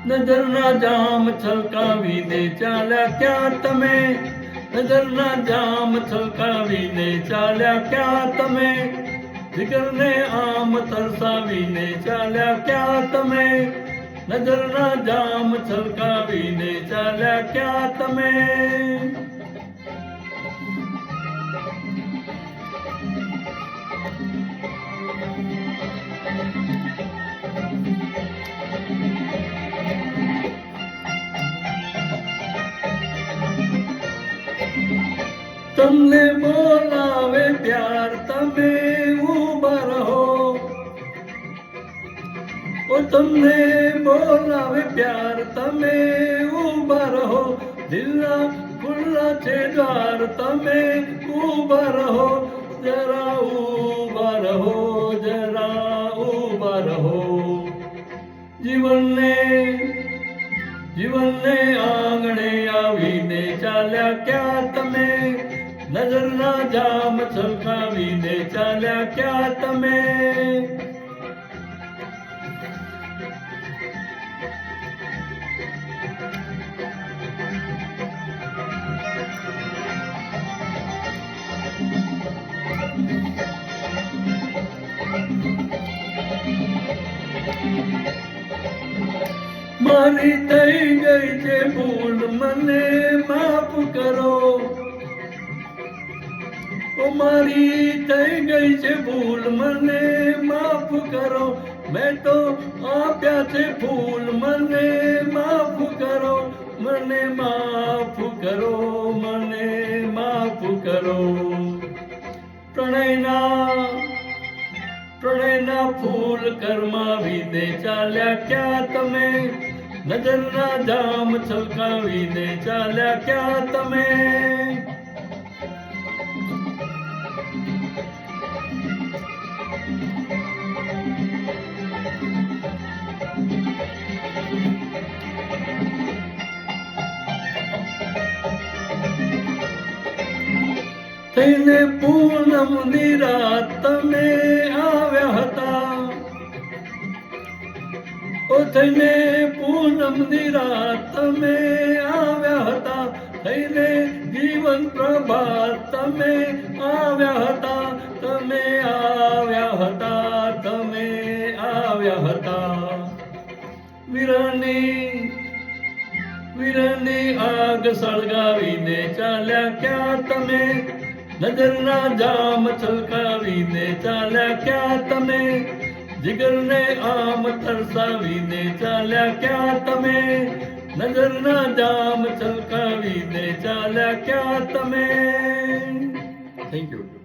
નજરના જામ છલકાવીને ચાલ્યા ક્યાં તમે? નજરના જામ છલકાવીને ચાલ્યા ક્યાં તમે? જીગરને આમ તરસાવીને ચાલ્યા ક્યાં તમે? નજરના જામ છલકાવીને ચાલ્યા ક્યાં તમે? તમને બોલાવે પ્યાર તમે ઊભા રહો. ઓ તમને બોલાવે પ્યાર તમે ઊભા રહો. દિલના ખુલ્લા છે દ્વાર તમે ઊભા રહો. જરા ઊભા રહો, જરા ઊભા રહો. જીવનને આંગણે આવીને ચાલ્યા ક્યાં તમે? નજરના જામ છલકાવીને ચાલ્યા ક્યાં તમે? મારી થઈ ગઈ છે ભૂલ, મને માફ કરો. ઓ મારી થઈ ગઈ છે ભૂલ, મને માફ કરો. મેં તો આપ્યા છે ફૂલ, મને માફ કરો. મને માફ કરો, મને માફ કરો. પ્રણયના ફૂલ કરમાવીને ચાલ્યા ક્યાં તમે? નજરના જામ છલકાવીને ચાલ્યા ક્યાં તમે? થઈને પૂનમની રાત તમે આવ્યા હતા. ઓ થઈને પૂનમની રાત તમે આવ્યા હતા. થઈને જીવન પ્રભાત તમે આવ્યા હતા. તમે આવ્યા હતા, તમે આવ્યા હતા. વિરહની આગ સળગાવીને ચાલ્યા ક્યાં તમે? નજરના જામ છલકાવીને ચાલ્યા ક્યાં તમે? જીગરને આમ તરસાવીને ચાલ્યા ક્યાં તમે? નજરના જામ છલકાવીને ચાલ્યા ક્યાં તમે? Thank you.